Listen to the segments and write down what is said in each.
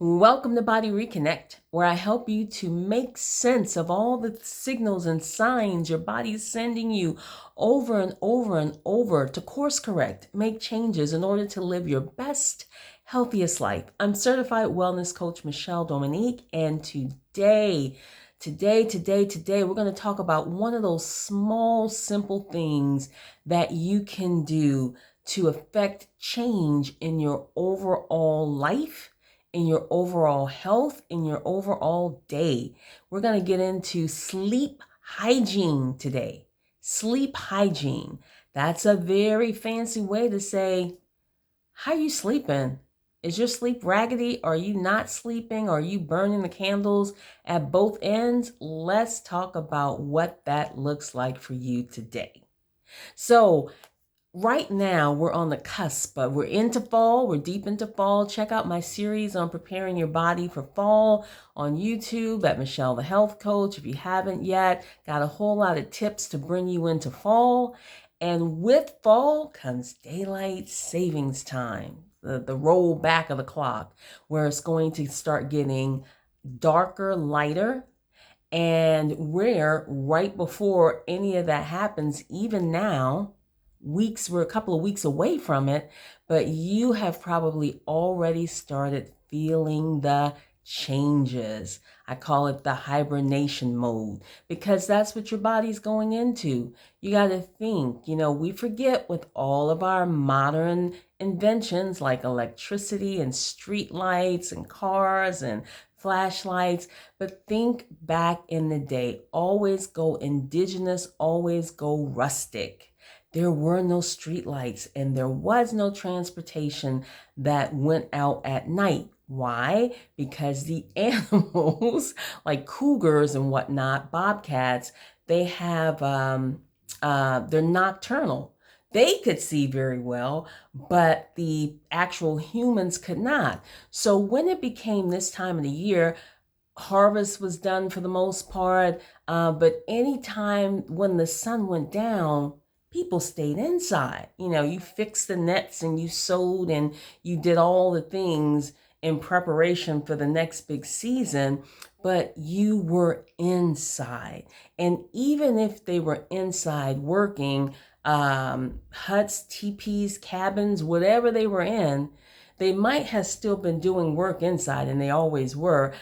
Welcome to Body Reconnect, where I help you to make sense of all the signals and signs your body is sending you over and over and over to course correct, make changes in order to live your best, healthiest life. I'm certified wellness coach Michelle Dominique, and today, we're going to talk about one of those small, simple things that you can do to affect change in your overall life, in your overall health, in your overall day. We're going to get into sleep hygiene today. Sleep hygiene. That's a very fancy way to say, how are you sleeping? Is your sleep raggedy? Are you not sleeping? Are you burning the candles at both ends? Let's talk about what that looks like for you today. So, right now, we're on the cusp, but we're into fall. We're deep into fall. Check out my series on preparing your body for fall on YouTube at Michelle the Health Coach. If you haven't yet, got a whole lot of tips to bring you into fall. And with fall comes daylight savings time, the roll back of the clock, where it's going to start getting darker, lighter. And where right before any of that happens, even now, we're a couple of weeks away from it, but you have probably already started feeling the changes. I call it the hibernation mode because that's what your body's going into. You got to think, we forget with all of our modern inventions like electricity and street lights and cars and flashlights, but think back in the day. Always go indigenous, always go rustic. There were no streetlights and there was no transportation that went out at night. Why? Because the animals, like cougars and whatnot, bobcats, they have, they're nocturnal. They could see very well, but the actual humans could not. So when it became this time of the year, harvest was done for the most part, but anytime when the sun went down, people stayed inside. You fixed the nets and you sowed and you did all the things in preparation for the next big season, but you were inside. And even if they were inside working, huts, teepees, cabins, whatever they were in, they might have still been doing work inside, and they always were,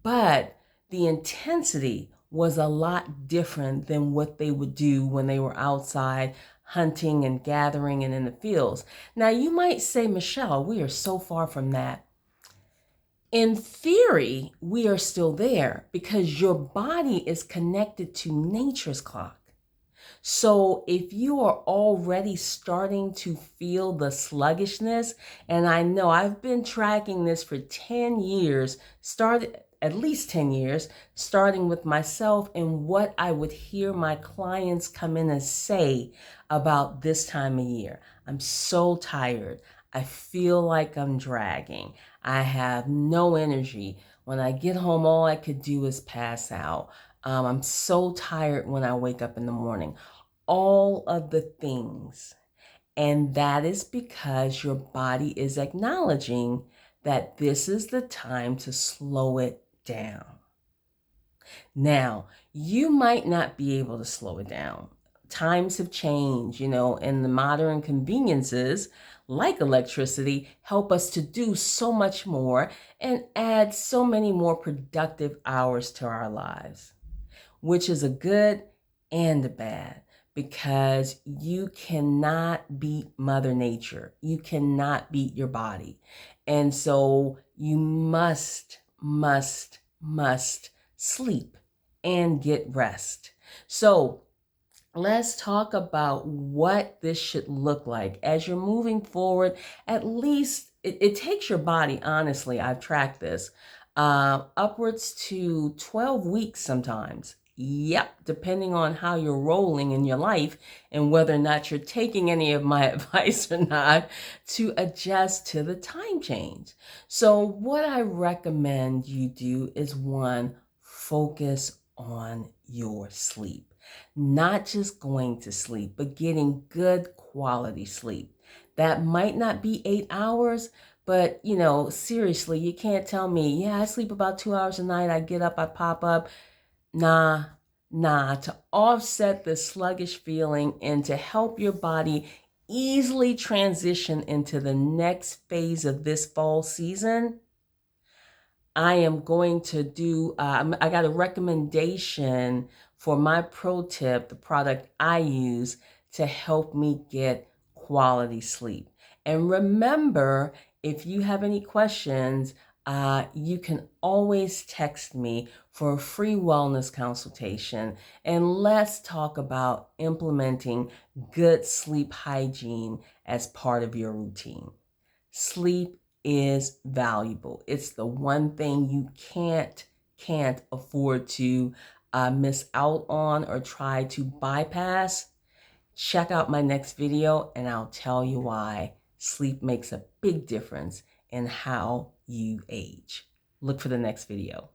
but the intensity was a lot different than what they would do when they were outside hunting and gathering and in the fields. Now, you might say, Michelle, we are so far from that. In theory, we are still there because your body is connected to nature's clock. So if you are already starting to feel the sluggishness, and I know I've been tracking this for 10 years, at least 10 years, starting with myself and what I would hear my clients come in and say about this time of year. I'm so tired. I feel like I'm dragging. I have no energy. When I get home, all I could do is pass out. I'm so tired when I wake up in the morning. All of the things. And that is because your body is acknowledging that this is the time to slow it down. Now, you might not be able to slow it down. Times have changed, and the modern conveniences like electricity help us to do so much more and add so many more productive hours to our lives, which is a good and a bad, because you cannot beat Mother Nature. You cannot beat your body. And so you must sleep and get rest. So let's talk about what this should look like as you're moving forward. At least it takes your body, honestly, I've tracked this, upwards to 12 weeks sometimes. Yep, depending on how you're rolling in your life and whether or not you're taking any of my advice or not, to adjust to the time change. So what I recommend you do is, one, focus on your sleep. Not just going to sleep, but getting good quality sleep. That might not be 8 hours, But, you know, seriously, you can't tell me, yeah, I sleep about 2 hours a night. I get up, I pop up. Nah, nah. To offset the sluggish feeling and to help your body easily transition into the next phase of this fall season, I am going to do, I got a recommendation for my pro tip, the product I use to help me get quality sleep. And remember, if you have any questions, you can always text me for a free wellness consultation. And let's talk about implementing good sleep hygiene as part of your routine. Sleep is valuable. It's the one thing you can't afford to miss out on or try to bypass. Check out my next video and I'll tell you why sleep makes a big difference in how you age. Look for the next video.